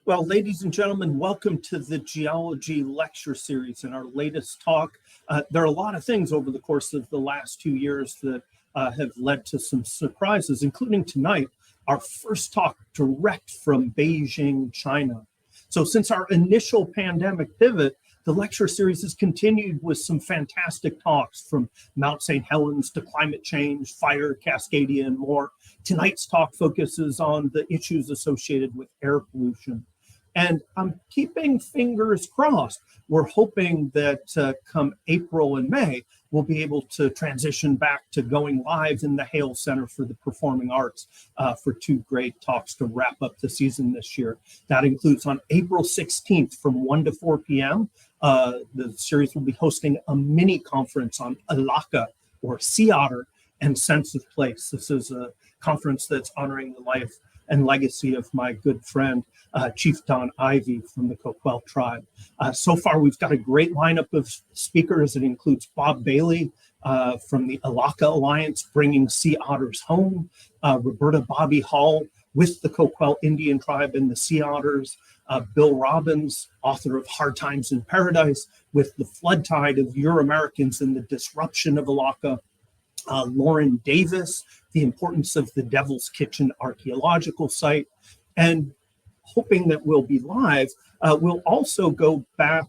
Well, ladies and gentlemen, welcome to the Geology lecture series and our latest talk. There are a lot of things over the course of the last 2 years that have led to some surprises, including tonight, our first talk direct from Beijing, China. So since our initial pandemic pivot, the lecture series has continued with some fantastic talks from Mount St. Helens to climate change, fire, Cascadia, and more. Tonight's talk focuses on the issues associated with air pollution. And I'm keeping fingers crossed. We're hoping that come April and May, we'll be able to transition back to going live in the Hale Center for the Performing Arts for 2 great talks to wrap up the season this year. That includes on April 16th from 1 to 4 p.m. The series will be hosting a mini conference on Alaka, or sea otter, and sense of place. This is a conference that's honoring the life and legacy of my good friend, Chief Don Ivy from the Coquel tribe. So far, we've got a great lineup of speakers. It includes Bob Bailey from the Alaka Alliance, bringing sea otters home, Roberta Bobby Hall with the Coquel Indian tribe and the sea otters, Bill Robbins, author of Hard Times in Paradise, with the flood tide of Euro-Americans and the disruption of Alaka, Lauren Davis, the importance of the Devil's Kitchen archaeological site, and hoping that we'll be live, we'll also go back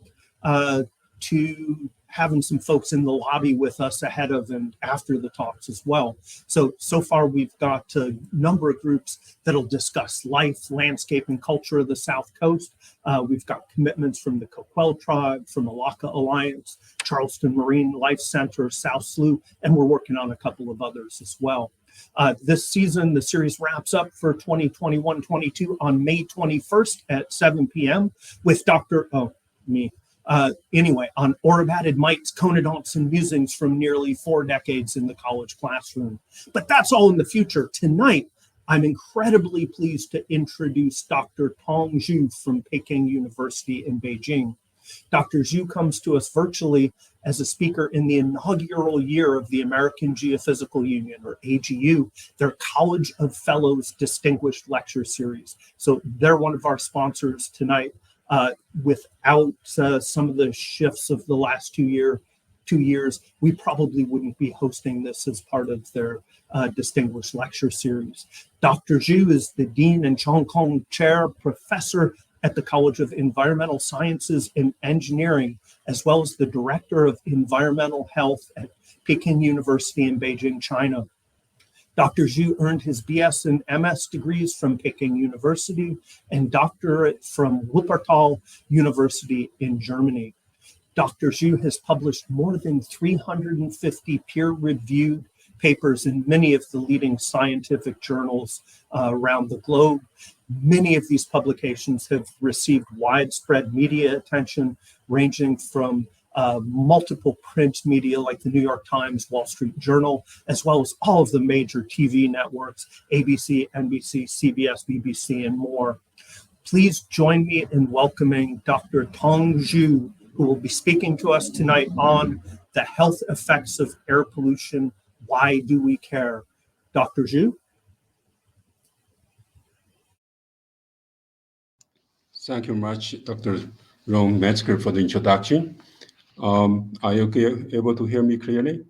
to having some folks in the lobby with us ahead of and after the talks as well. So far we've got a number of groups that'll discuss life, landscape, and culture of the South Coast. We've got commitments from the Coquel tribe, from Alaka Alliance, Charleston Marine Life Center, South Slough, and we're working on a couple of others as well. This season, the series wraps up for 2021-22 on May 21st at 7 p.m. with on Orobatid mites, conodonts, and musings from nearly 4 decades in the college classroom. But that's all in the future. Tonight, I'm incredibly pleased to introduce Dr. Tong Zhu from Peking University in Beijing. Dr. Zhu comes to us virtually as a speaker in the inaugural year of the American Geophysical Union, or AGU, their College of Fellows Distinguished Lecture Series. So they're one of our sponsors tonight. Without some of the shifts of the last 2 years, we probably wouldn't be hosting this as part of their distinguished lecture series. Dr. Zhu is the Dean and Chong Kong Chair Professor at the College of Environmental Sciences and Engineering, as well as the Director of Environmental Health at Peking University in Beijing, China. Dr. Zhu earned his BS and MS degrees from Peking University and doctorate from Wuppertal University in Germany. Dr. Zhu has published more than 350 peer-reviewed papers in many of the leading scientific journals around the globe. Many of these publications have received widespread media attention, ranging from multiple print media like the New York Times, Wall Street Journal, as well as all of the major TV networks, ABC, NBC, CBS, BBC, and more. Please join me in welcoming Dr. Tong Zhu, who will be speaking to us tonight on the health effects of air pollution. Why do we care? Dr. Zhu? Thank you much, Dr. Ron Metzger, for the introduction. Are you able to hear me clearly?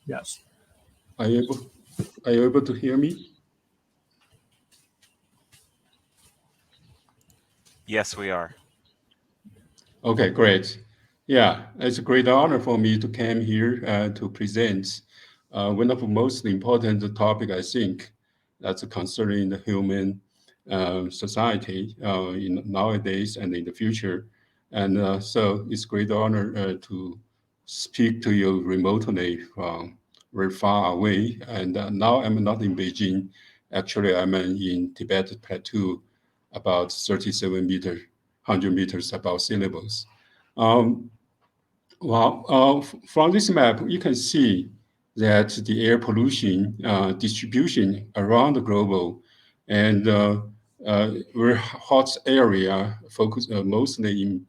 Yes. Are you able to hear me? Yes, we are. Okay, great. Yeah, it's a great honor for me to come here to present one of the most important topics, I think, that's concerning the human society nowadays and in the future. And so it's a great honor to speak to you remotely from very far away. And now I'm not in Beijing. Actually, I'm in Tibet Plateau, about 37 meters, 100 meters above sea levels. From this map, you can see that the air pollution distribution around the globe and very hot area focus mostly in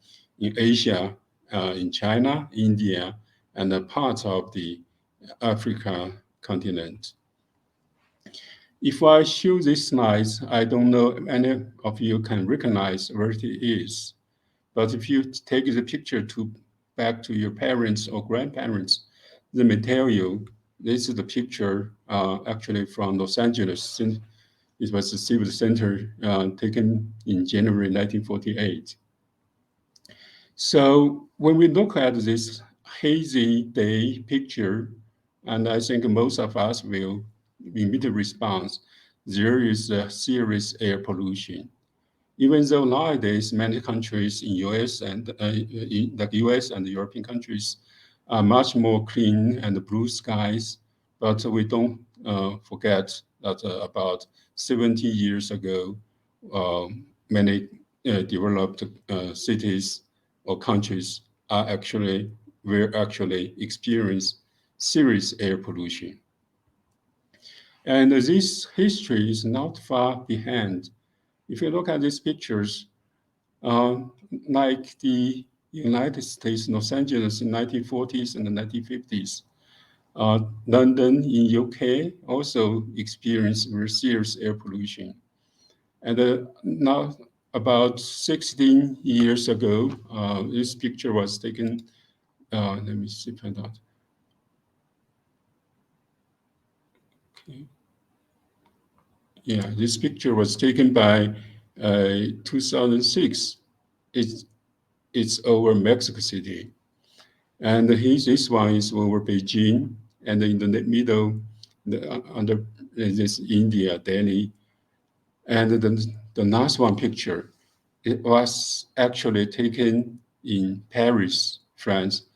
Asia, in China, India, and a part of the Africa continent. If I show these slides, I don't know if any of you can recognize where it is. But if you take the picture back to your parents or grandparents, they may tell you this is the picture actually from Los Angeles. It was the Civil Center taken in January 1948. So when we look at this hazy day picture, and I think most of us will immediately respond, there is a serious air pollution. Even though nowadays many countries in US and in the US and the European countries are much more clean and blue skies, but we don't forget that about 70 years ago, many developed cities or countries will actually experience serious air pollution. And this history is not far behind. If you look at these pictures, like the United States, Los Angeles in 1940s and the 1950s, London in UK also experienced very serious air pollution. And now, about 16 years ago, this picture was taken. Let me see if I not. Okay. Yeah, this picture was taken by 2006. It's over Mexico City. And this one is over Beijing, and in the middle, under this India, Delhi. And the last one picture, it was actually taken in Paris, France,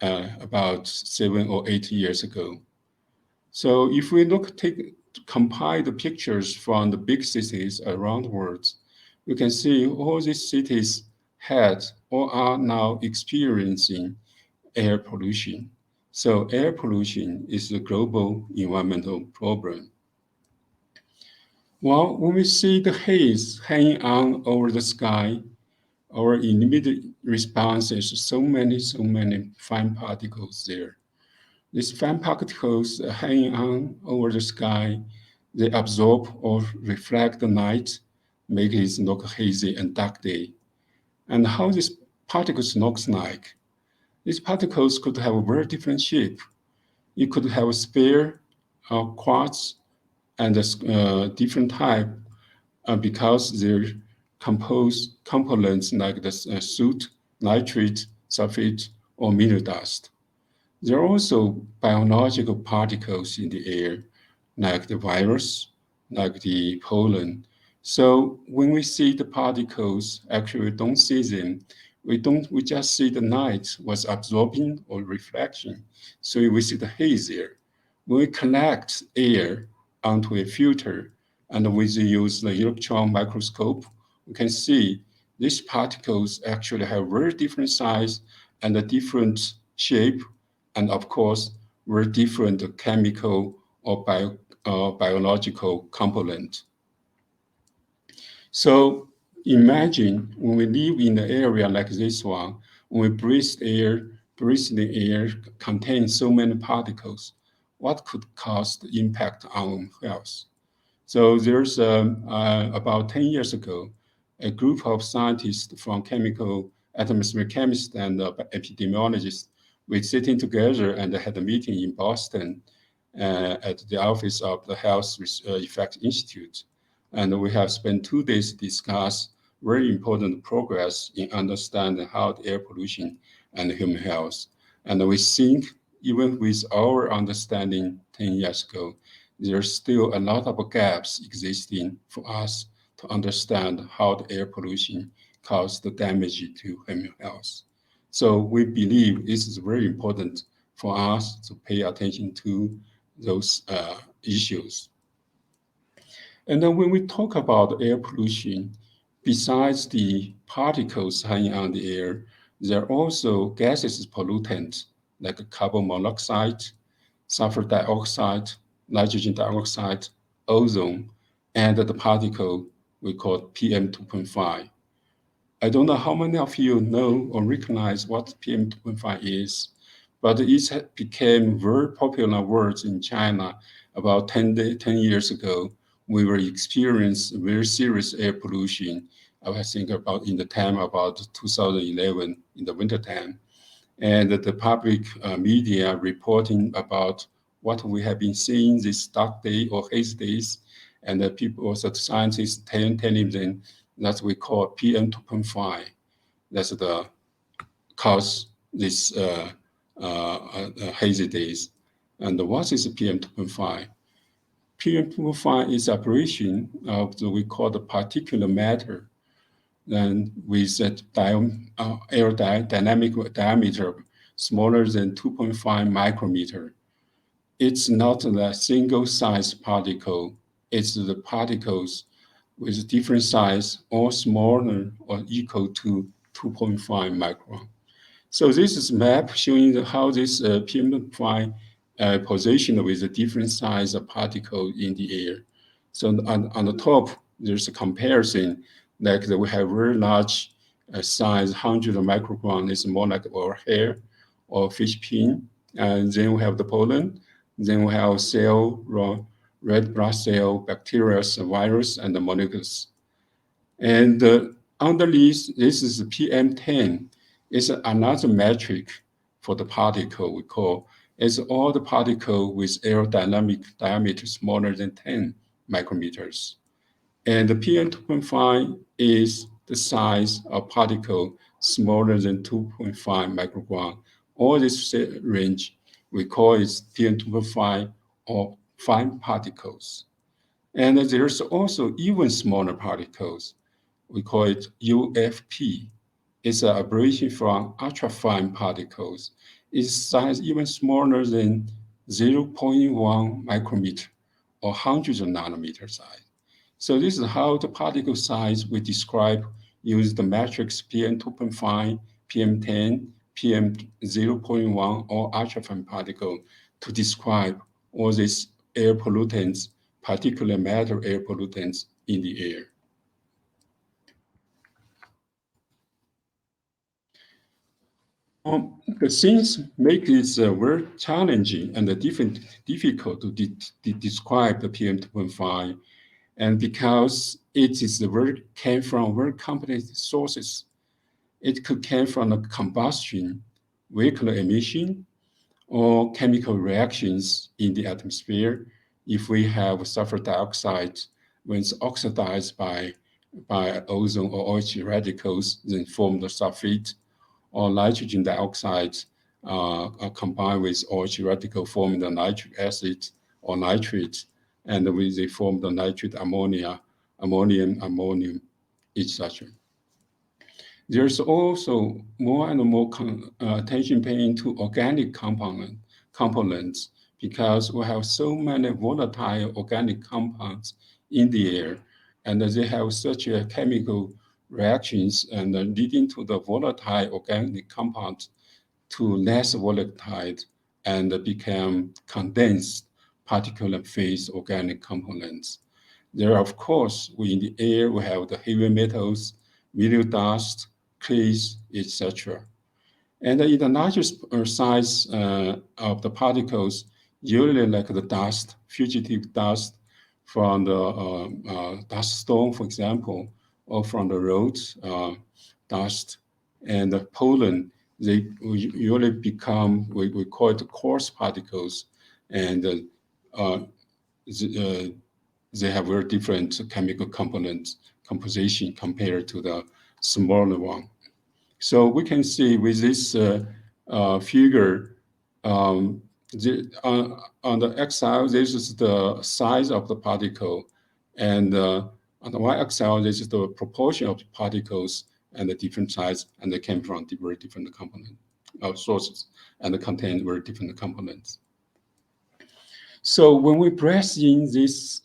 about 7 or 8 years ago. So if we compile the pictures from the big cities around the world, you can see all these cities had or are now experiencing air pollution. So air pollution is a global environmental problem. Well, when we see the haze hanging on over the sky, our immediate response is so many fine particles there. These fine particles hanging on over the sky, they absorb or reflect the light, make it look hazy and dark day. And how these particles looks like? These particles could have a very different shape. You could have a sphere, quartz, and a different type because they're components like the soot, nitrate, sulfate, or mineral dust. There are also biological particles in the air, like the virus, like the pollen. So when we see the particles, actually we don't see them. We just see the light was absorbing or reflection. So we see the haze there. When we collect air onto a filter and we use the electron microscope, we can see these particles actually have very different size and a different shape, and of course, very different chemical or biological component. So imagine when we live in an area like this one, when we breathe the air contains so many particles, what could cause the impact on health? So there's about 10 years ago, a group of scientists from atmospheric chemists and epidemiologists, we sitting together and had a meeting in Boston at the office of the Health Effects Institute. And we have spent 2 days to discuss very important progress in understanding how the air pollution and human health. And we think even with our understanding 10 years ago, there's still a lot of gaps existing for us to understand how the air pollution causes the damage to human health. So we believe this is very important for us to pay attention to those issues. And then when we talk about air pollution, besides the particles hanging on the air, there are also gases pollutants like carbon monoxide, sulfur dioxide, nitrogen dioxide, ozone, and the particle we call PM 2.5. I don't know how many of you know or recognize what PM 2.5 is, but it became very popular words in China about 10 years ago we will experience very serious air pollution. I think about in the time about 2011 in the winter time, and the public media reporting about what we have been seeing this dark day or haze days, and the people, also the scientists telling them that we call PM 2.5. That's the cause this hazy days. And what is PM 2.5? PM 2.5 is operation of the we call the particulate matter, and with a aerodynamic diameter smaller than 2.5 micrometer. It's not a single size particle. It's the particles with different size or smaller or equal to 2.5 micron. So this is a map showing how this PM2.5 positioned with a different size of particle in the air. So on the top, there's a comparison, like we have very large size, 100 microgram is more like our hair or fish pin. And then we have the pollen. Then we have cell, red blood cell, bacteria, virus, and the molecules. And underneath, this is PM10. It's another metric for the particle we call. It's all the particle with aerodynamic diameter smaller than 10 micrometers. And the PM2.5 is the size of particle smaller than 2.5 microgram. All this range, we call it PM2.5 or fine particles. And there's also even smaller particles. We call it UFP. It's an abbreviation from ultrafine particles. Its size even smaller than 0.1 micrometer or hundreds of nanometer size. So this is how the particle size we describe use the matrix PM2.5, PM10, PM0.1 or ultrafine particle to describe all these air pollutants, particulate matter air pollutants in the air. The things make this very challenging and difficult to describe the PM2.5, and because it is came from very complex sources. It could come from a combustion, vehicular emission, or chemical reactions in the atmosphere. If we have sulfur dioxide, when it's oxidized by ozone or OH radicals, then form the sulfate, or nitrogen dioxide combined with OH radical forming the nitric acid or nitrate, and they form the nitrate ammonia, ammonium, etc. There's also more and more attention paying to organic components because we have so many volatile organic compounds in the air, and they have such a chemical reactions and leading to the volatile organic compounds to less volatile and become condensed particulate phase organic components. There, of course, in the air, we have the heavy metals, mineral dust, clays, etc. And in the largest size of the particles, usually like the dust, fugitive dust from the dust storm, for example, or from the roads, dust, and the pollen, they usually become, we call it coarse particles, and they have very different chemical composition compared to the smaller one. So we can see with this figure, on the x-axis, this is the size of the particle, and on the y-axis, this is the proportion of the particles and the different size, and they came from very different component sources and contain very different components. So when we breathe in this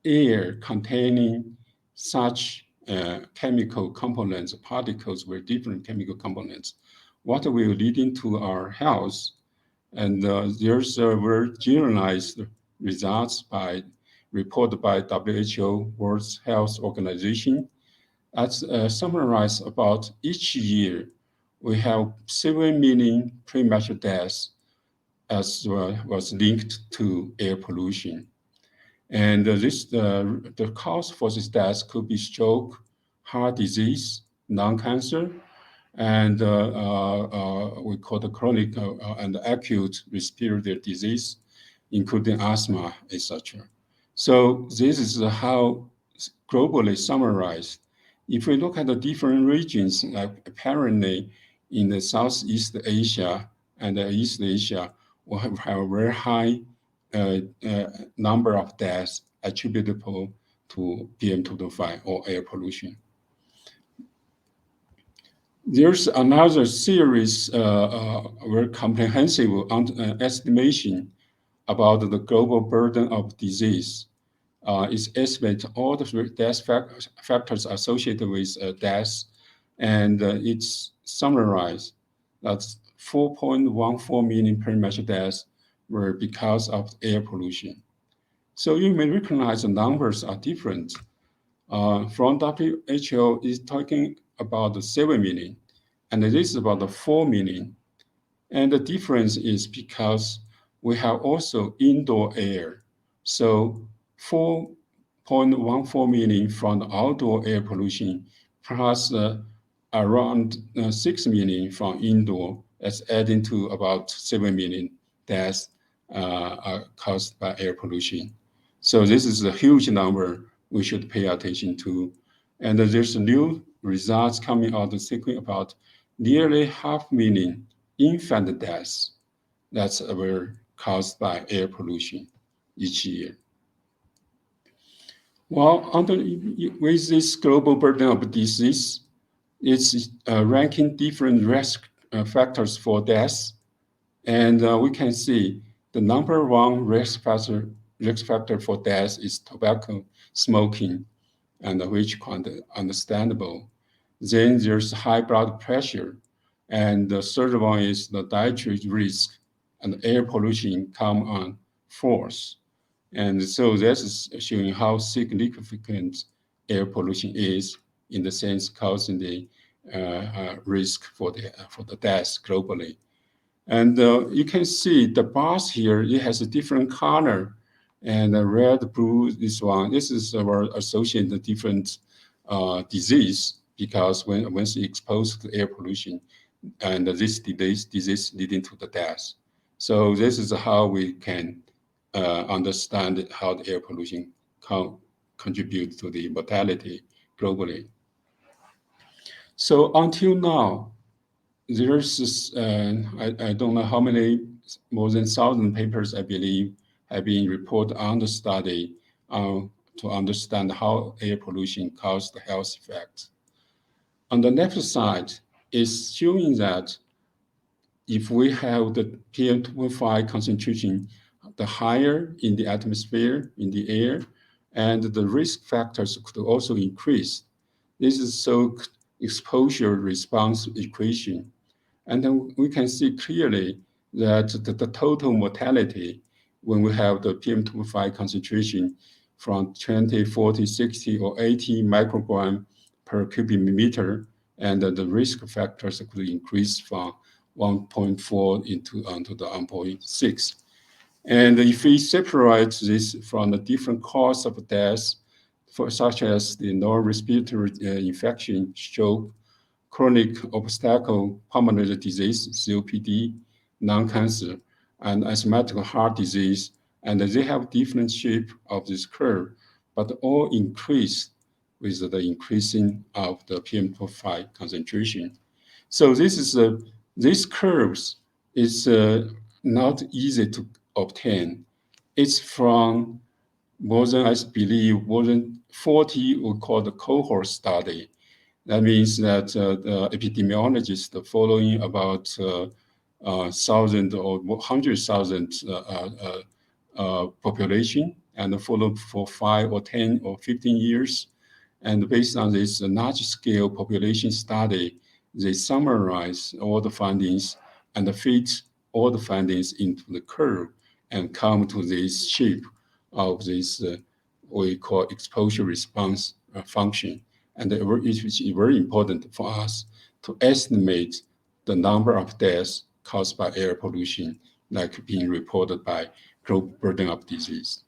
air containing such chemical components, particles with different chemical components, what will lead into our health? And there's very generalized results reported by WHO, World Health Organization. That's summarized about each year, we have 7 million premature deaths as was linked to air pollution. And the cause for this death could be stroke, heart disease, lung cancer, and we call the chronic and acute respiratory disease, including asthma, etc. So this is how globally summarized. If we look at the different regions, like apparently in the Southeast Asia and East Asia, we have a very high number of deaths attributable to PM2.5 or air pollution. There's another series, very comprehensive estimation about the global burden of disease. It's estimate all the death factors associated with death, and it's summarized that 4.14 million premature deaths were because of air pollution. So you may recognize the numbers are different. From WHO is talking about the 7 million, and this is about the 4 million. And the difference is because we have also indoor air. So 4.14 million from the outdoor air pollution, plus around 6 million from indoor, that's adding to about 7 million deaths caused by air pollution. So this is a huge number we should pay attention to. And there's new results coming out thinking about nearly 500,000 infant deaths that were caused by air pollution each year. Well, with this global burden of disease, it's ranking different risk factors for deaths. And we can see the number one risk factor for death is tobacco smoking, and which is understandable. Then there's high blood pressure, and the third one is the dietary risk, and air pollution come on fourth. And so this is showing how significant air pollution is in the sense causing the risk for the death globally. And you can see the bars here, it has a different color, and red, blue, this one. This is associated with different disease, because once exposed to air pollution, and this disease leading to the death. So this is how we can understand how the air pollution contributes to the mortality globally. So until now, there's this, I don't know how many, more than 1,000 papers, I believe, have been reported on the study to understand how air pollution causes the health effects. On the left side is showing that if we have the PM2.5 concentration, the higher in the atmosphere, in the air, and the risk factors could also increase. This is so exposure response equation. And then we can see clearly that the total mortality when we have the PM2.5 concentration from 20, 40, 60, or 80 microgram per cubic meter, and the risk factors could increase from 1.4 into the 1.6. And if we separate this from the different causes of death, such as the non-respiratory infection, stroke, chronic obstacle pulmonary disease, COPD, lung cancer, and asthmatic heart disease, and they have different shape of this curve, but all increase with the increasing of the PM2.5 concentration. So these curves is not easy to obtain. It's from more than, I believe, more than 40 we call the cohort study. That means that the epidemiologists following about 1,000 or 100,000 population and follow for 5 or 10 or 15 years. And based on this large-scale population study, they summarize all the findings and fit all the findings into the curve and come to this shape of this we call exposure response function. And it is very important for us to estimate the number of deaths caused by air pollution, like being reported by global burden of disease.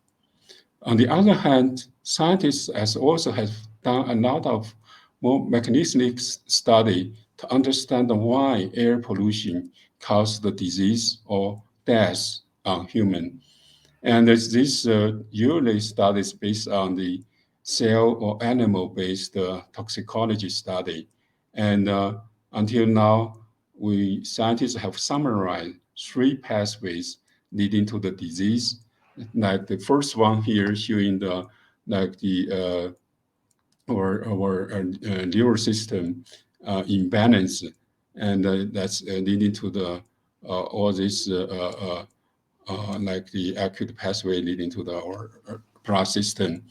On the other hand, scientists also have done a lot of more mechanistic study to understand why air pollution causes the disease or death on human. And this usually studies based on the cell or animal-based toxicology study. And until now, we scientists have summarized 3 pathways leading to the disease. Like the first one here showing the neural system imbalance, and that's leading to the all this like the acute pathway leading to the blood system,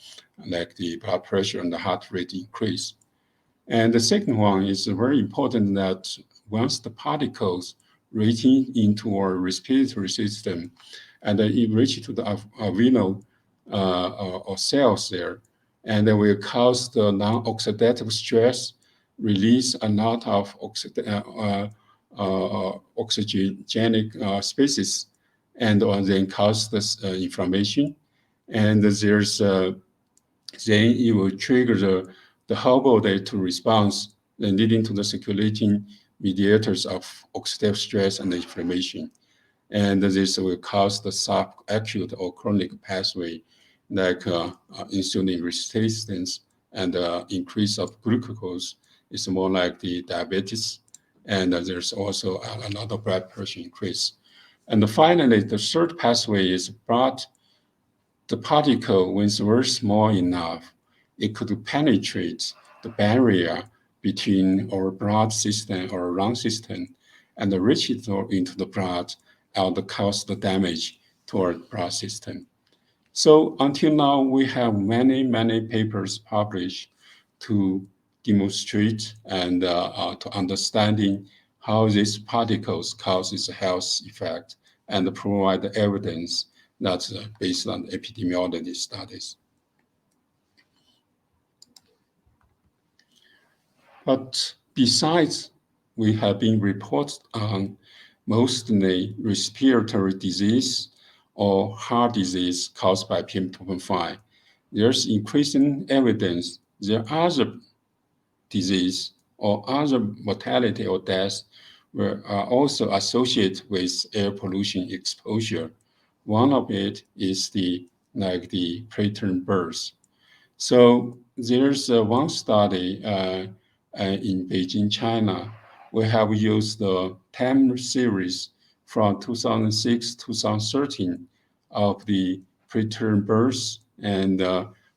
like the blood pressure and the heart rate increase. And the second one is very important that once the particles reaching into our respiratory system and it reach to the alveolar or cells there, and then will cause the non-oxidative stress, release a lot of oxygenic species, and then cause this inflammation. And there's then it will trigger the whole body to response, then leading to the circulating mediators of oxidative stress and inflammation. And this will cause the subacute or chronic pathway like insulin resistance and increase of glucose. It's more like the diabetes. And there's also a lot of blood pressure increase. And finally, the third pathway is blood. The particle, when it's very small enough, it could penetrate the barrier between our blood system or lung system and reach it into the blood and cause the damage to our blood system. So until now, we have many papers published to demonstrate and to understanding how these particles causes health effect and provide evidence that's based on epidemiology studies. But besides, we have been reported on mostly respiratory disease or heart disease caused by PM2.5. There's increasing evidence there are other disease or other mortality or death are also associated with air pollution exposure. One of it is the preterm birth. So there's one study in Beijing, China. We have used the time series from 2006 to 2013 of the preterm birth and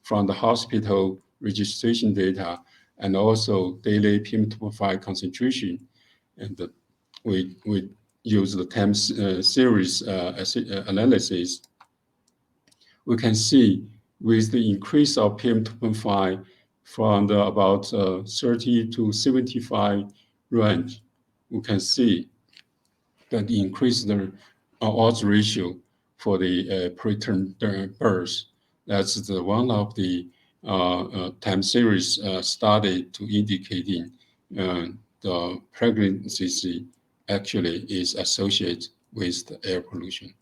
from the hospital registration data and also daily PM2.5 concentration. And we use the time series analysis. We can see with the increase of PM2.5 from the about 30 to 75 range, we can see that increase the odds ratio for the preterm birth. That's the one of the time series study to indicating the pregnancy actually is associated with the air pollution.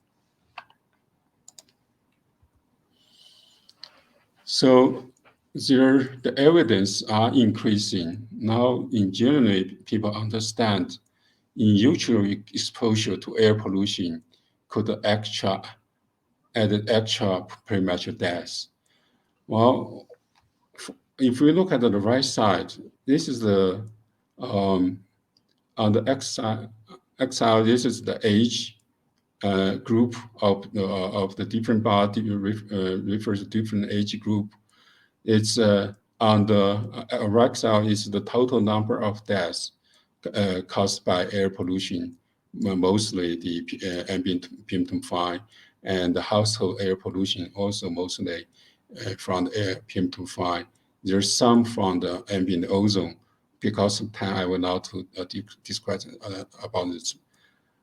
So the evidence are increasing. Now, in general, people understand in utero exposure to air pollution could add extra premature death. Well, if we look at the right side, this is the on the x-axis, this is the age group of the different body refers to different age group. It's on the right side is the total number of deaths caused by air pollution, mostly the ambient PM2.5, and the household air pollution also mostly from the air PM2.5. There's some from the ambient ozone. Because of time, I will not describe about this.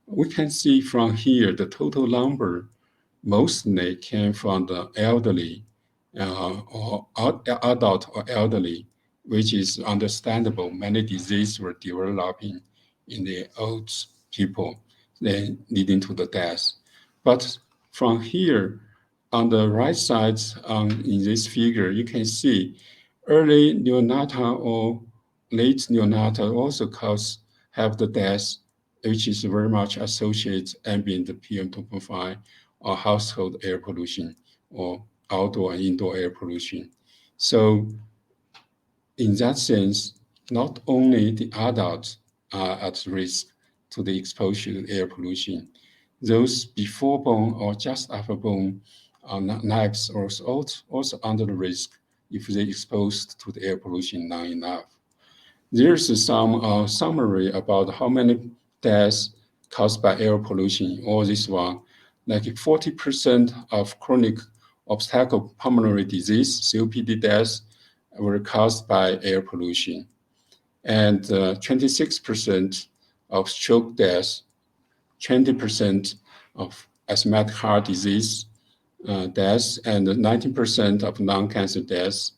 We can see from here the total number mostly came from the elderly or adult or elderly, which is understandable. Many diseases were developing in the old people, then leading to the death. But from here, on the right side in this figure, you can see early neonatal or late neonatal also have the death, which is very much associated ambient PM2.5 or household air pollution or outdoor and indoor air pollution. So in that sense, not only the adults are at risk to the exposure to air pollution, those before born or just after born lives are also under the risk if they exposed to the air pollution long enough. There's some summary about how many deaths caused by air pollution. All this one, like 40% of chronic obstacle pulmonary disease (COPD) deaths were caused by air pollution, and 26% of stroke deaths, 20% of asthmatic heart disease deaths, and 19% of lung-cancer deaths,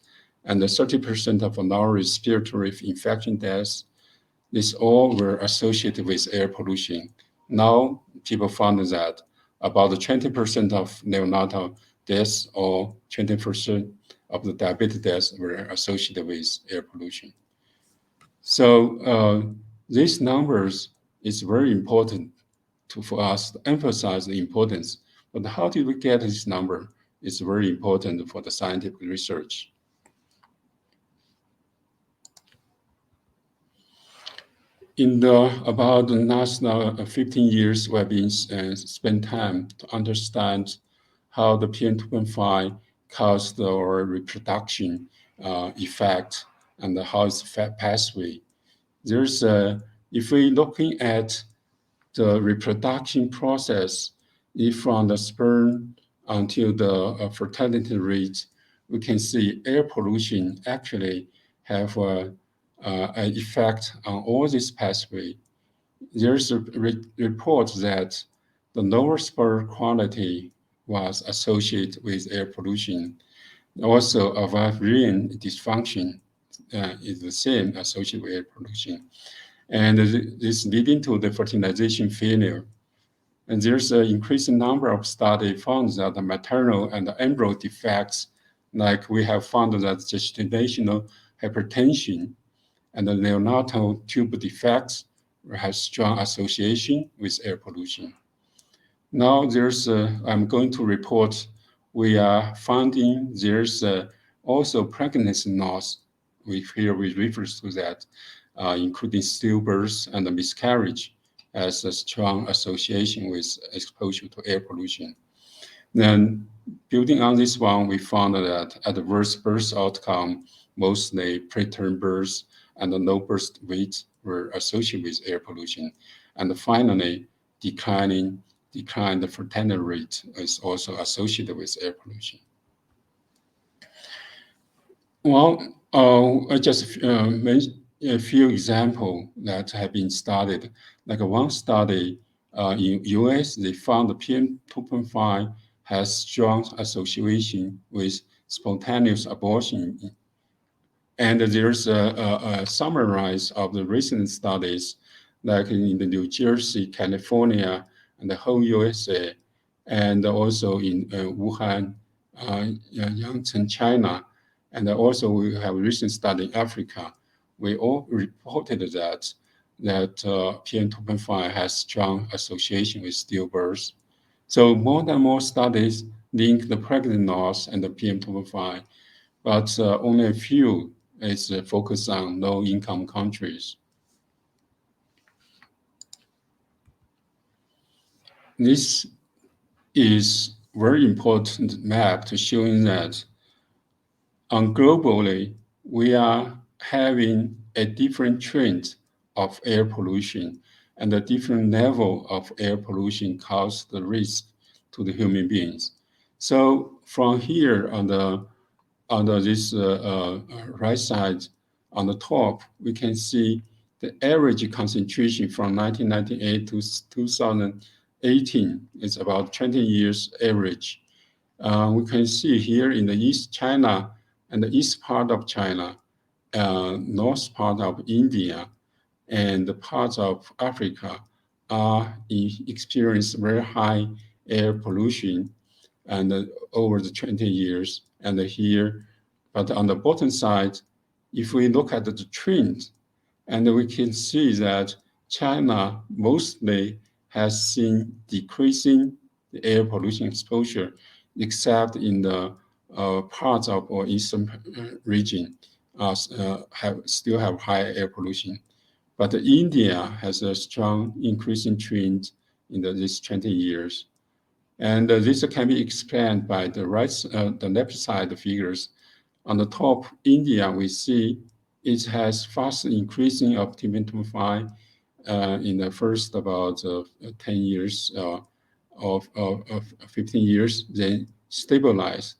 and 30% of non-respiratory infection deaths. These all were associated with air pollution. Now, people found that about 20% of neonatal deaths or 20% of the diabetic deaths were associated with air pollution. So these numbers is very important for us to emphasize the importance. But how did we get this number? It's very important for the scientific research. In about the last 15 years, we have been spent time to understand how the PM2.5 caused our reproduction effect and how it's pathway. There's if we're looking at the reproduction process, from the sperm until the fertility rate, we can see air pollution actually have an effect on all this pathway. There's a report that the lower sperm quality was associated with air pollution. Also, ovarian dysfunction is the same associated with air pollution. And this leading to the fertilization failure. And there's an increasing number of studies found that the maternal and the embryo defects, like we have found that gestational hypertension and the neonatal tube defects have strong association with air pollution. Now I'm going to report, we are finding there's also pregnancy loss. We refer to that, including stillbirth and the miscarriage as a strong association with exposure to air pollution. Then building on this one, we found that adverse birth outcome, mostly preterm birth and the low birth weight were associated with air pollution. And finally, declined fertility rate is also associated with air pollution. Well, I just mentioned a few examples that have been studied. Like one study in US, they found the PM2.5 has strong association with spontaneous abortion. And there's a summarize of the recent studies, like in the New Jersey, California, and the whole USA, and also in Wuhan, Yangcheng, China. And also we have a recent study in Africa. We all reported that PM2.5 has strong association with stillbirth. So more and more studies link the pregnancy loss and the PM2.5, but only a few is focused on low-income countries. This is very important map to showing that globally, we are having a different trend of air pollution, and a different level of air pollution cause the risk to the human beings. So from here on this right side, on the top, we can see the average concentration from 1998 to 2018 is about 20 years average. We can see here in the East China and the east part of China, north part of India, and the parts of Africa are experience very high air pollution. and over the 20 years. And here, but on the bottom side, if we look at the trend, and we can see that China mostly has seen decreasing the air pollution exposure, except in the parts of our eastern region still have high air pollution. But India has a strong increasing trend in these 20 years. And this can be explained by the left side figures. On the top, India, we see it has fast increasing of PM2.5 in the first about 10 years of 15 years, then stabilize.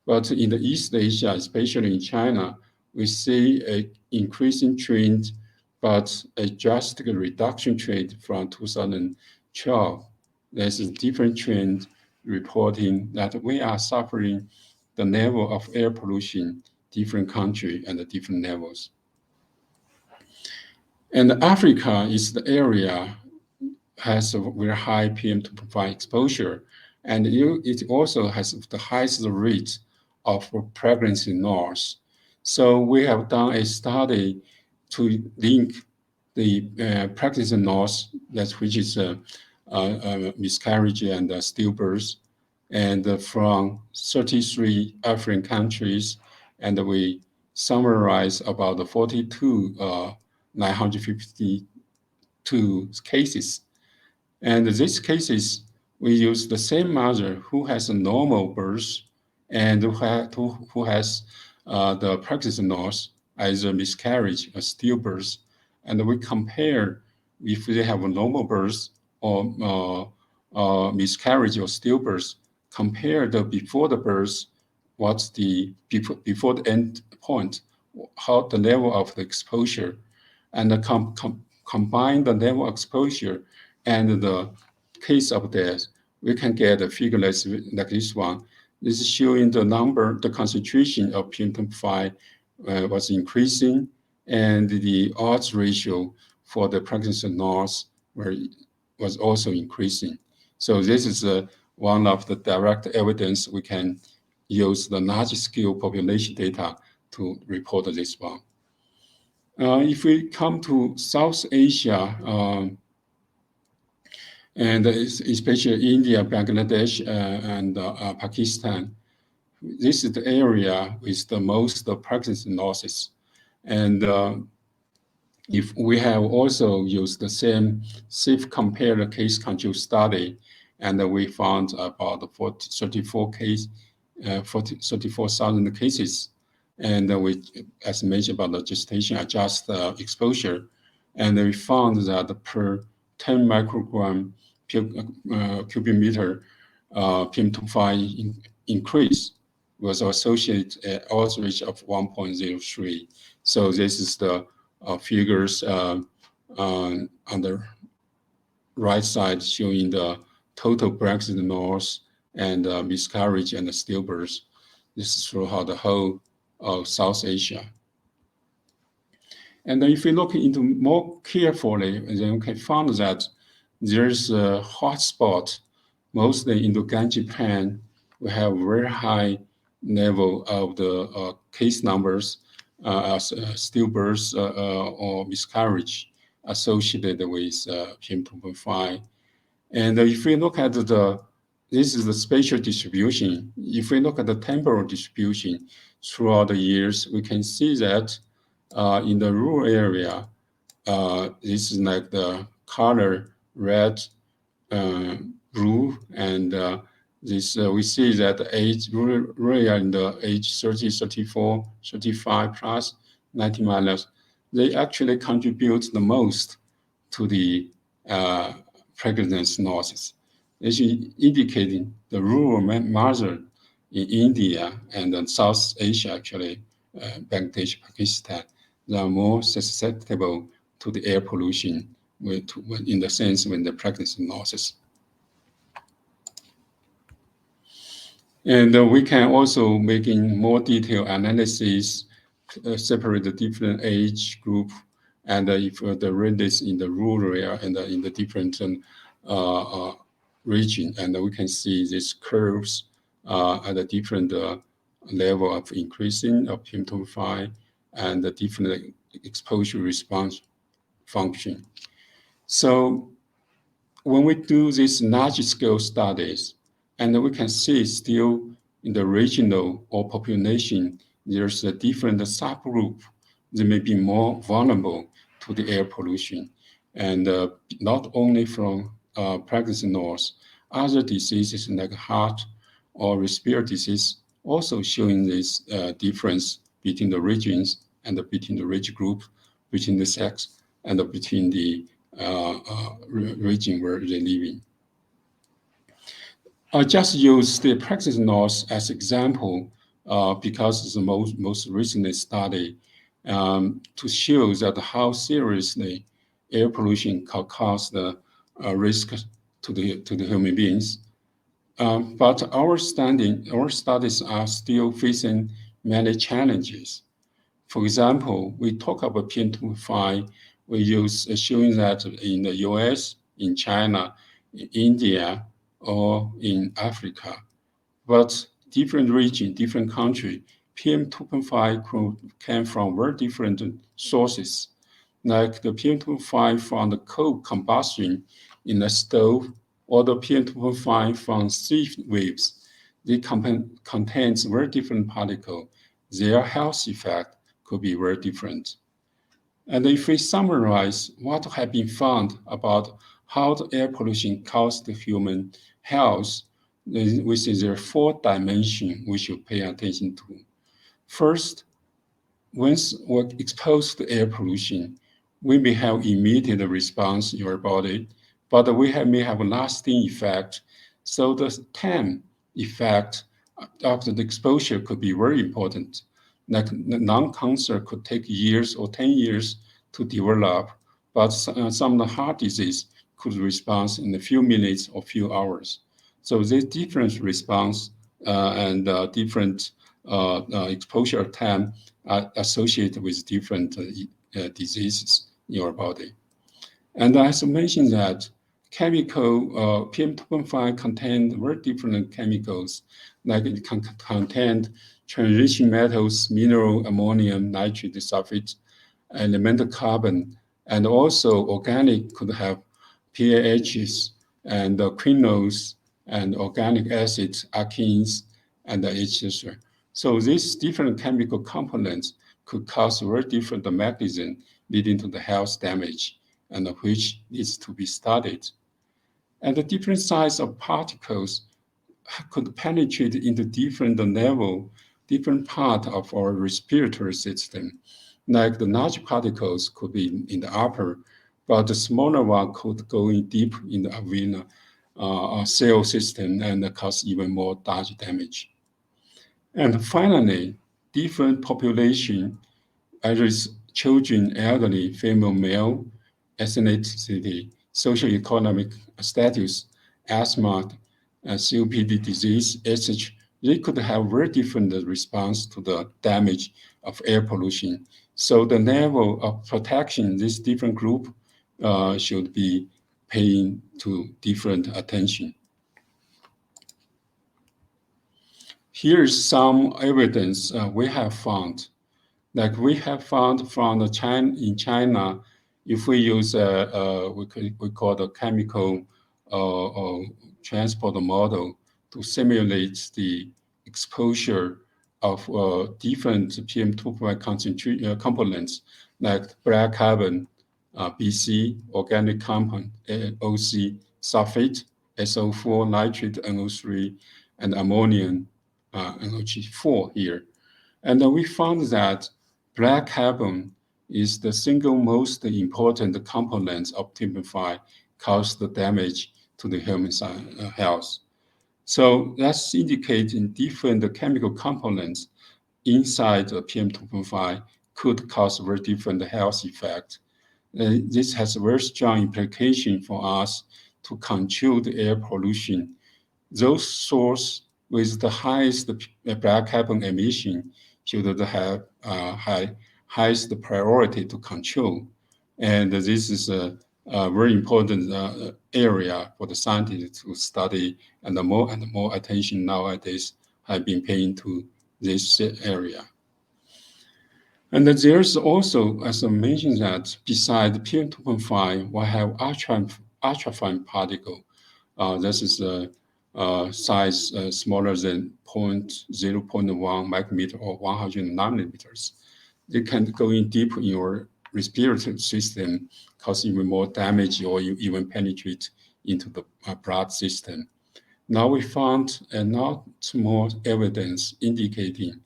But in the East Asia, especially in China, we see an increasing trend, but a drastic reduction trend from 2012. There's a different trend reporting that we are suffering the level of air pollution, different country and the different levels. And Africa is the area has a very high PM2.5 exposure, and it also has the highest rate of pregnancy loss. So we have done a study to link the pregnancy loss, which is miscarriage and stillbirth, and from 33 African countries, and we summarize about 952 cases. And these cases, we use the same mother who has a normal birth and who has the pregnancy loss, either miscarriage or stillbirth, and we compare if they have a normal birth or miscarriage or stillbirth, compare the before the birth, what's the before the end point, how the level of the exposure, and combine the level of exposure and the case of death, we can get a figure like this one. This is showing the number, the concentration of PM2.5 was increasing, and the odds ratio for the pregnancy loss was also increasing. So this is one of the direct evidence we can use the large-scale population data to report this one. If we come to South Asia, and especially India, Bangladesh, and Pakistan, this is the area with the most pregnancy losses. And if we have also used the same safe compared case control study, and we found about 34,000 cases, and we, as mentioned about the gestation adjusted exposure, and we found that per 10 microgram cubic meter PM2.5 increase was associated odds ratio of 1.03. So this is the figures on the right side showing the total pregnancy loss and miscarriage and stillbirth. This is throughout the whole of South Asia. And if we look into more carefully, then we can find that there's a hotspot, mostly in the Ganges Plain. We have very high level of the case numbers as stillbirth or miscarriage associated with PM2.5. And if we look at this is the spatial distribution. If we look at the temporal distribution throughout the years, we can see that in the rural area, this is like the color red, blue, and this we see that the age rural area in the age 30, 34, 35 plus, 90 minus, they actually contribute the most to the pregnancy losses. This is indicating the rural mother in India and then South Asia, actually, Bangladesh, Pakistan, they are more susceptible to the air pollution in the sense when the pregnancy losses. And we can also making more detailed analysis, separate the different age group, and if the rate is in the rural area and in the different region, and we can see these curves at a different level of increasing of PM2.5 and the different exposure response function. So when we do these large-scale studies, and we can see still in the regional or population, there's a different subgroup that may be more vulnerable to the air pollution. And not only from pregnancy loss, other diseases like heart or respiratory disease also showing this difference between the regions and between the age group, between the sex, and between the region where they live in. I just use the practice loss as example because it's the most recent study to show that how seriously air pollution can cause the risk to the human beings. But our studies are still facing many challenges. For example, we talk about PM2.5. We use showing that in the US, in China, in India, or in Africa. But different region, different country, PM2.5 came from very different sources, like the PM2.5 from the coal combustion in the stove, or the PM2.5 from sea waves. They contains very different particles. Their health effect could be very different. And if we summarize what has been found about how the air pollution causes the human health, we see there are 4 dimensions we should pay attention to. First, once we're exposed to air pollution, we may have immediate response in your body, but we may have a lasting effect. So the time effect after the exposure could be very important. Like lung cancer could take years or 10 years to develop, but some of the heart disease could respond in a few minutes or few hours. So this different response and different exposure time are associated with different diseases in your body. And as I mentioned that chemical PM2.5 contain very different chemicals, like it can contain transition metals, mineral, ammonium, nitrate, sulfate, elemental carbon, and also organic could have PAHs and quinones and organic acids, alkenes, and etc. So these different chemical components could cause very different mechanisms leading to the health damage, and which needs to be studied. And the different size of particles could penetrate into different level, different part of our respiratory system. Like the large particles could be in the upper, but the smaller one could go in deep in the alveolar cell system and cause even more large damage. And finally, different population, either children, elderly, female, male, ethnicity, socioeconomic status, asthma, COPD disease, etc., they could have very different response to the damage of air pollution. So the level of protection, this different group should be paying to different attention. Here's some evidence we have found. Like we have found from in China, if we use we call the chemical transport model to simulate the exposure of different PM2.5 components like black carbon, BC, organic compound, OC, sulfate, SO4, nitrate, NO3, and ammonium, NO4 here. And we found that black carbon is the single most important component of PM2.5 cause the damage to the human health. So that's indicating different chemical components inside the PM2.5 could cause very different health effects. This has a very strong implication for us to control the air pollution. Those sources with the highest black carbon emission should have highest priority to control. And this is very important area for the scientists to study, and more attention nowadays have been paying to this area. And there's also, as I mentioned, that beside PM2.5, we have ultrafine particle. This is a size smaller than 0.1 micrometer or 100 nanometers. They can go in deep in your respiratory system, cause even more damage, or you even penetrate into the blood system. Now we found a lot more evidence indicating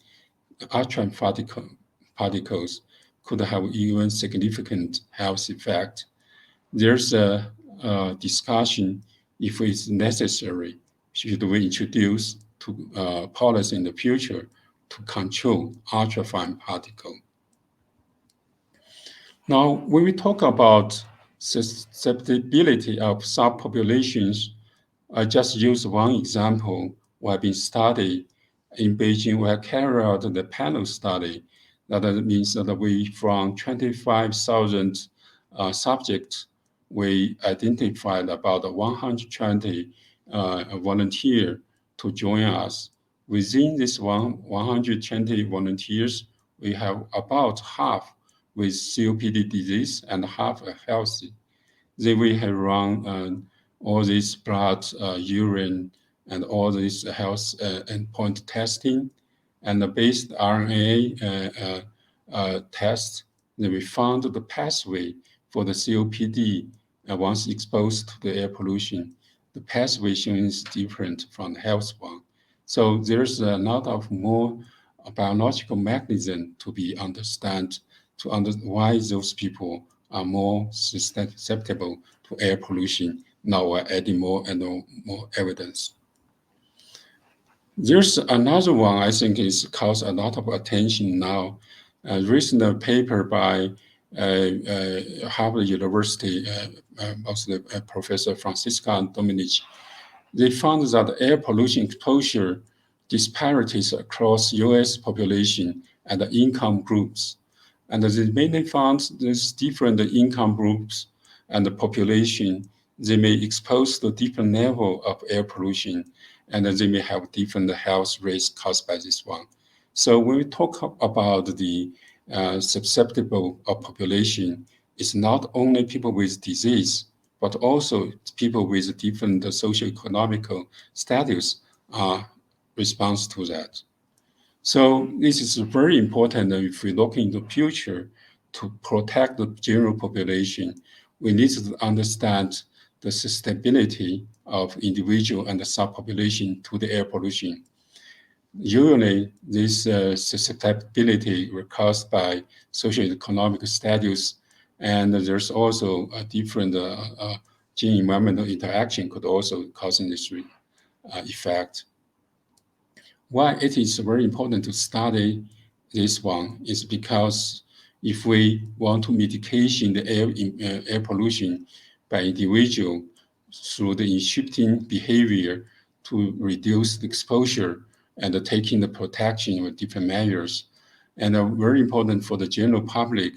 ultrafine particles could have even significant health effect. There's a discussion if it's necessary, should we introduce to policy in the future to control ultrafine particle. Now, when we talk about susceptibility of subpopulations, I just use one example. We have been studied in Beijing. We have carried out the panel study. That means that we, from 25,000 subjects, we identified about 120 volunteers to join us. Within this 120 volunteers, we have about half with COPD disease and half are healthy. They will have run all this blood, urine, and all this health endpoint testing, and the based RNA test. Then we found the pathway for the COPD once exposed to the air pollution. The pathway shown is different from the health one. So there's a lot of more biological mechanism to be understand why those people are more susceptible to air pollution. Now we're adding more and more evidence. There's another one I think is caused a lot of attention now. A recent paper by Harvard University, mostly Professor Francisca and Dominic, they found that air pollution exposure disparities across U.S. population and the income groups. And they mainly found these different income groups and the population, they may expose to different level of air pollution, and they may have different health risks caused by this one. So when we talk about the susceptible of population, it's not only people with disease, but also people with different socioeconomic status response to that. So this is very important if we look into the future to protect the general population. We need to understand the sustainability of individual and the subpopulation to the air pollution. Usually, this susceptibility were caused by socioeconomic status, and there's also a different gene-environmental interaction could also cause this effect. Why it is very important to study this one is because if we want to mitigate the air pollution by individual through the shifting behavior to reduce the exposure and taking the protection with different measures, and very important for the general public,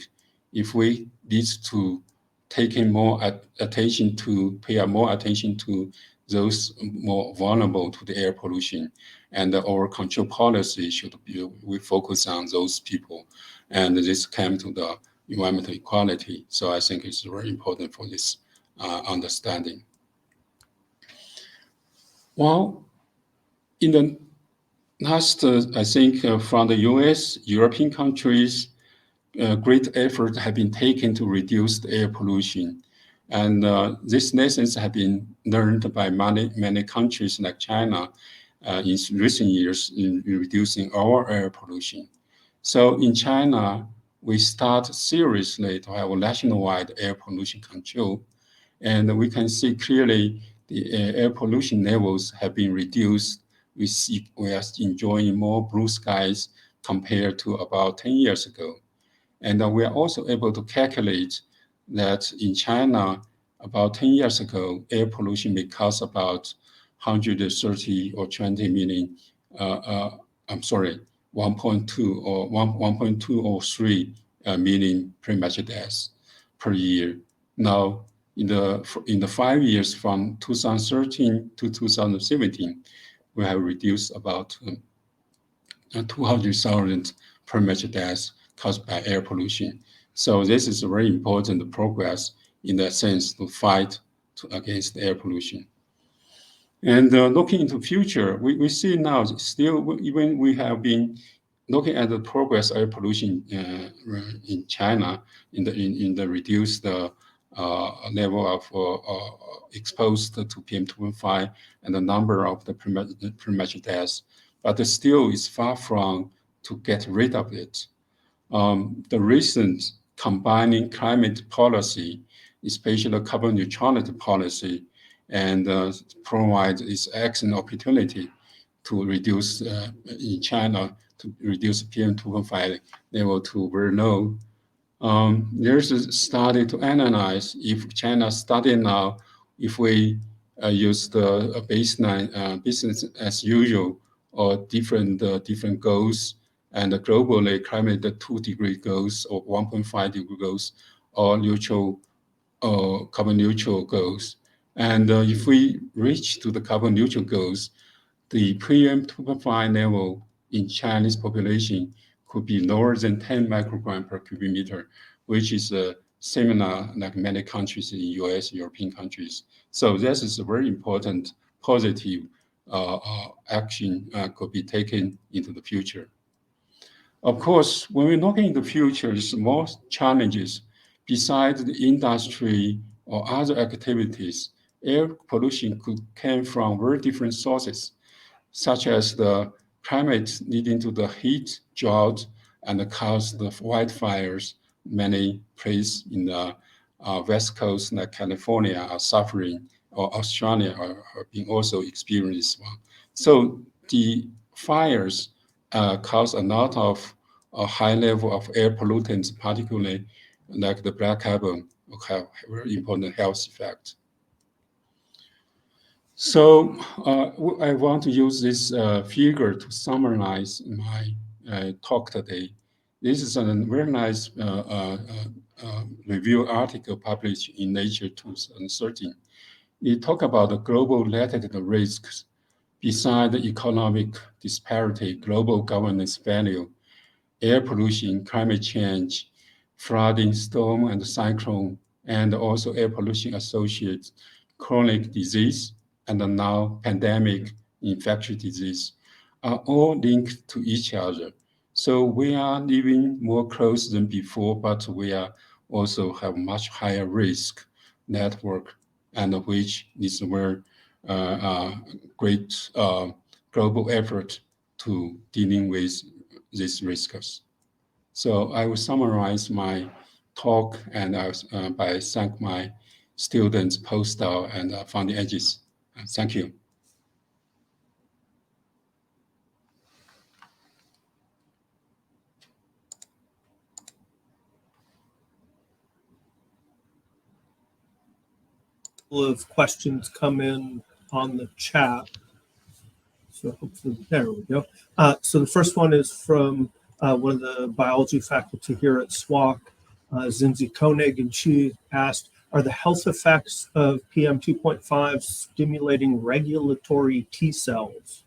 if we need to take more attention to pay more attention to those more vulnerable to the air pollution, and our control policy should be we focus on those people, and this came to the environmental equality. So I think it's very important for this understanding. Well, in the last, I think from the US, European countries, great effort have been taken to reduce the air pollution. And these lessons have been learned by many countries like China in recent years in reducing our air pollution. So in China, we start seriously to have a nationwide air pollution control. And we can see clearly the air pollution levels have been reduced. We are enjoying more blue skies compared to about 10 years ago. And we are also able to calculate that in China, about 10 years ago, air pollution may cause about 130 or 20 million, 1.2 or 1.2 or 3 million premature deaths per year. Now, in the 5 years from 2013 to 2017, we have reduced about 200,000 premature deaths caused by air pollution. So this is a very important progress in that sense to fight against air pollution. And looking into future, we see now still, even we have been looking at the progress of air pollution in China in the reduced level of exposed to PM2.5 and the number of the premature deaths, but it still is far from to get rid of it. The recent combining climate policy, especially the carbon neutrality policy, and provide this excellent opportunity to reduce in China to reduce PM2.5 level to very low. There's a study to analyze if China study now, if we use the baseline business as usual or different goals, and globally climate 2-degree goals or 1.5-degree goals or neutral carbon neutral goals. And if we reach to the carbon neutral goals, the PM2.5 level in Chinese population could be lower than 10 microgram per cubic meter, which is similar like many countries in the US, European countries. So this is a very important positive action could be taken into the future. Of course, when we're looking in the future, there's more challenges. Besides the industry or other activities, air pollution could come from very different sources, such as the climate leading to the heat, drought, and cause the wildfires. Many places in the West Coast, like California, are suffering, or Australia are being also experienced one. So the fires cause a lot of a high level of air pollutants, particularly like the black carbon, have very important health effect. So I want to use this figure to summarize my talk today. This is a very nice review article published in Nature 2013. It talks about the global related risks beside the economic disparity, global governance value, air pollution, climate change, flooding, storm, and cyclone, and also air pollution associated chronic disease, and now pandemic infectious disease are all linked to each other. So we are living more close than before, but we are also have much higher risk network, and which is where great global effort to dealing with these risks. So I will summarize my talk and by thank my students, postdoc, and founding edges. Thank you. Of questions come in on the chat. So hopefully, there we go. So the first one is from one of the biology faculty here at SWOCC, Zinzi Koenig, and she asked, are the health effects of PM 2.5 stimulating regulatory T cells?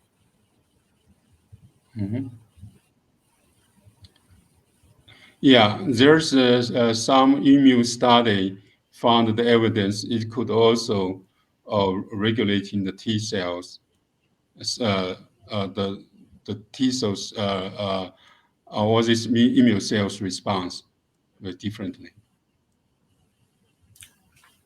Mm-hmm. Yeah, there's some immune study found the evidence it could also regulating the T cells. The T cells or this immune cells response very differently.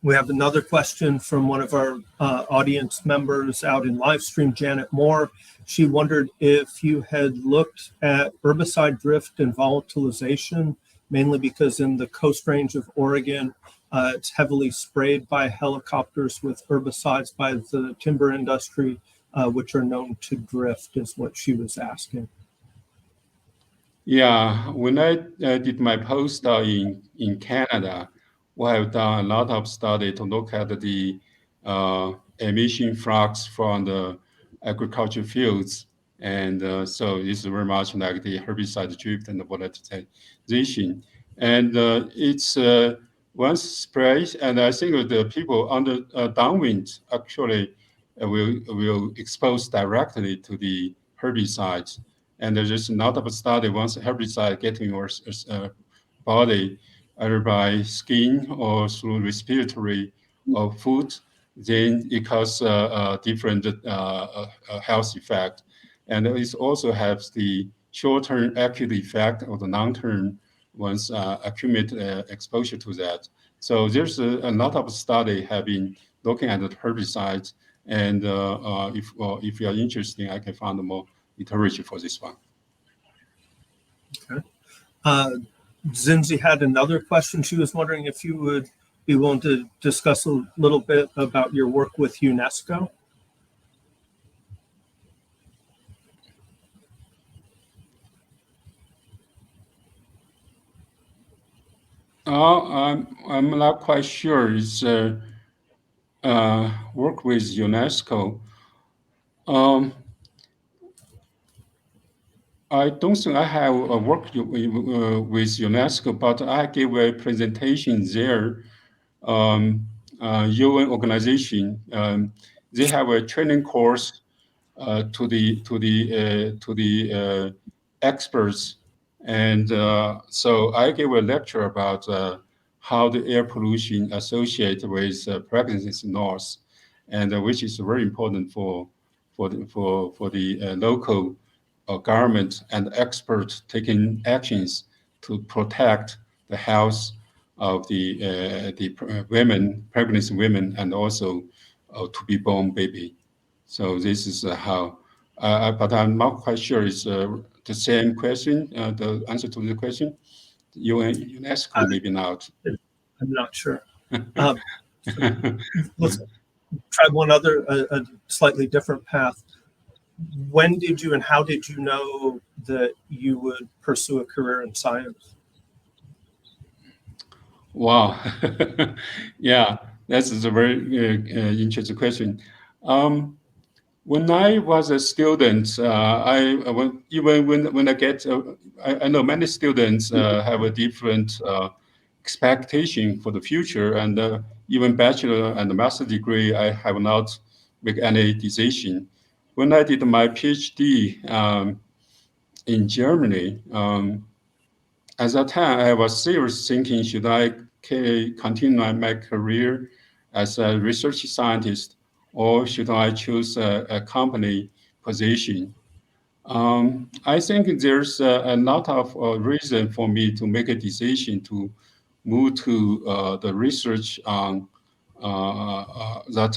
We have another question from one of our audience members out in live stream, Janet Moore. She wondered if you had looked at herbicide drift and volatilization, mainly because in the Coast Range of Oregon, it's heavily sprayed by helicopters with herbicides by the timber industry, which are known to drift, is what she was asking. Yeah, when I did my postdoc in Canada, we have done a lot of study to look at the emission flux from the agriculture fields. And so it's very much like the herbicide drift and the volatilization. And it's once sprayed, and I think the people under downwind actually will expose directly to the herbicides. And there's just a lot of study once herbicide get in your body, either by skin or through respiratory or food, then it causes different health effect. And it also has the short-term acute effect or the long-term once accumulate exposure to that. So there's a lot of study have been looking at the herbicides, and if you are interested, I can find more literature for this one. Okay. Zinzi had another question. She was wondering if you would be willing to discuss a little bit about your work with UNESCO. I'm not quite sure. It's work with UNESCO. I don't think I have worked with UNESCO, but I gave a presentation there. UN organization, they have a training course to the experts, and so I gave a lecture about how the air pollution associated with pregnancy loss, and which is very important for the local government and experts taking actions to protect the health of the women, pregnant women, and also to be born baby. So this is how, but I'm not quite sure it's the same question, the answer to the question. UNESCO, maybe not. I'm not sure. So let's try one other, a slightly different path. When did you and how did you know that you would pursue a career in science? Wow. Yeah, that's a very interesting question. When I was a student, even when I get, I know many students have a different expectation for the future, and even bachelor and master degree, I have not make any decision. When I did my PhD in Germany, at that time I was serious thinking, should I continue my career as a research scientist, or should I choose a company position? I think there's a lot of reason for me to make a decision to move to the research that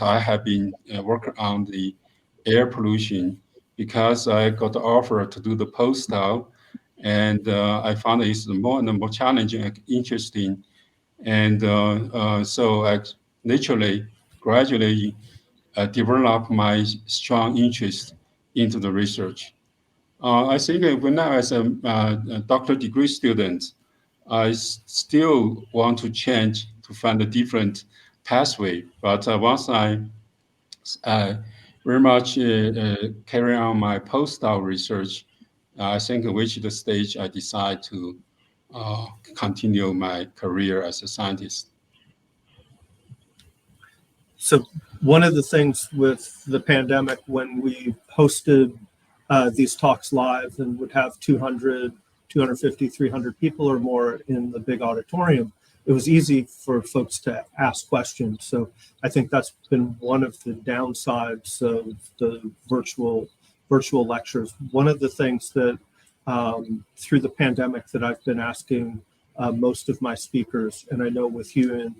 I have been working on the air pollution, because I got the offer to do the postdoc, and I found it's more and more challenging and interesting. And so I gradually developed my strong interest into the research. I think when I was a doctoral degree student, I still want to change to find a different pathway. But once I very much carry on my postdoc research, I think I reached the stage I decide to continue my career as a scientist. So one of the things with the pandemic, when we hosted these talks live and would have 200, 250, 300 people or more in the big auditorium, it was easy for folks to ask questions. So I think that's been one of the downsides of the virtual lectures. One of the things that through the pandemic that I've been asking most of my speakers, and I know with you in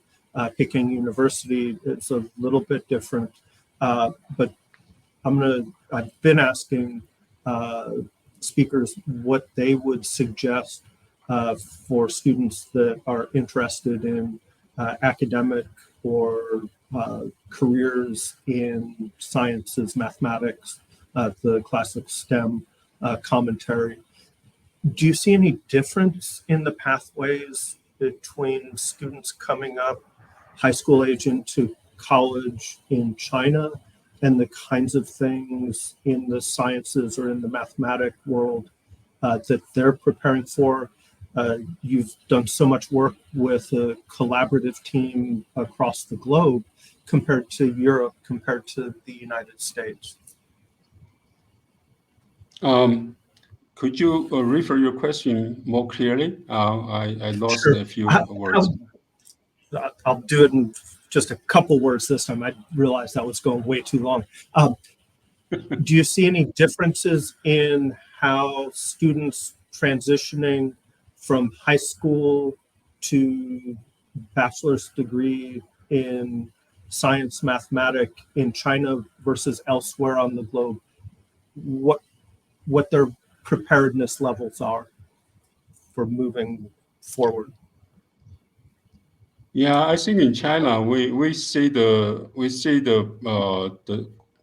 Peking University, it's a little bit different, but I've been asking speakers what they would suggest for students that are interested in academic or careers in sciences, mathematics, the classic STEM commentary. Do you see any difference in the pathways between students coming up high school age into college in China and the kinds of things in the sciences or in the mathematic world that they're preparing for, You've done so much work with a collaborative team across the globe compared to Europe, compared to the United States. Could you refer your question more clearly? I lost Sure. a few words. I'll do it in just a couple words this time. I realized that was going way too long. Do you see any differences in how students transitioning from high school to bachelor's degree in science, mathematics in China versus elsewhere on the globe? What their preparedness levels are for moving forward? Yeah, I think in China we see the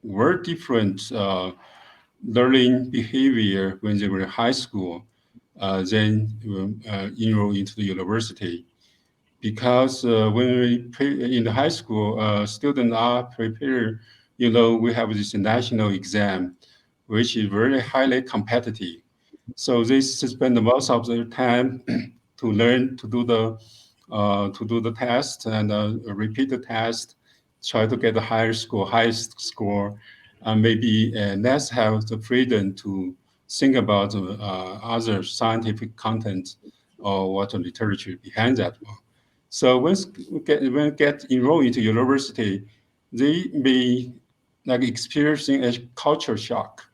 very different learning behavior when they were in high school, then enroll into the university. Because when we in the high school, students are prepared. We have this national exam, which is very highly competitive. So they spend most of their time to learn to do the test and repeat the test, try to get the highest score, and maybe less have the freedom to think about other scientific content or what the literature behind that one. So when we get enrolled into university, they may like experiencing a culture shock,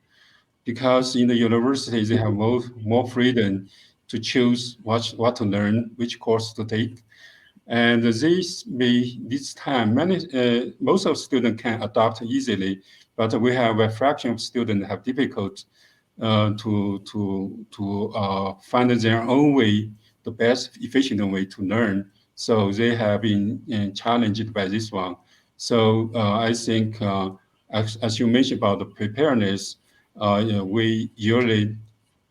because in the university they have more freedom to choose what to learn, which course to take. And this time, most of students can adopt easily, but we have a fraction of students have difficult to find their own way, the best efficient way to learn. So they have been challenged by this one. So I think, as you mentioned about the preparedness, we usually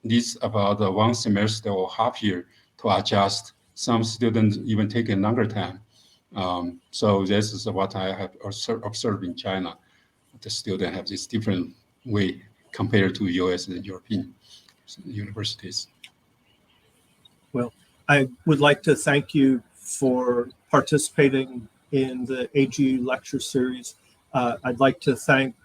need about 1 semester or half year to adjust. Some students even take a longer time. So this is what I have observed in China. The students have this different way compared to US and European universities. Well, I would like to thank you for participating in the AGU lecture series. I'd like to thank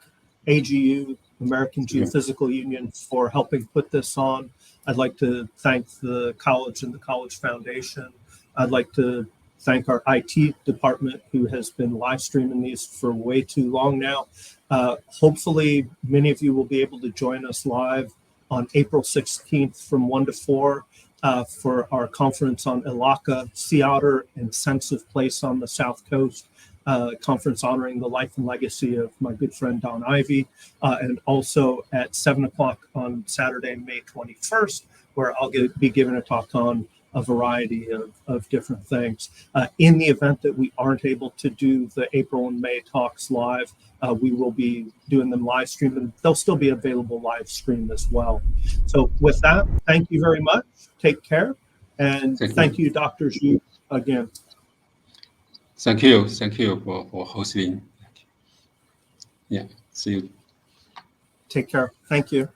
AGU, American Geophysical Union, for helping put this on. I'd like to thank the college and the College Foundation. I'd like to thank our IT department, who has been live streaming these for way too long now. Hopefully, many of you will be able to join us live on April 16th from 1 to 4 for our conference on Ilaka, Sea Otter, and Sense of Place on the South Coast. Conference honoring the life and legacy of my good friend Don Ivy, and also at 7 o'clock on Saturday, May 21st, where I'll be giving a talk on a variety of different things. In the event that we aren't able to do the April and May talks live, we will be doing them live stream, and they'll still be available live stream as well. So with that, thank you very much. Take care. And thank you, Dr. Zhu, again. Thank you for hosting. Yeah, see you. Take care. Thank you.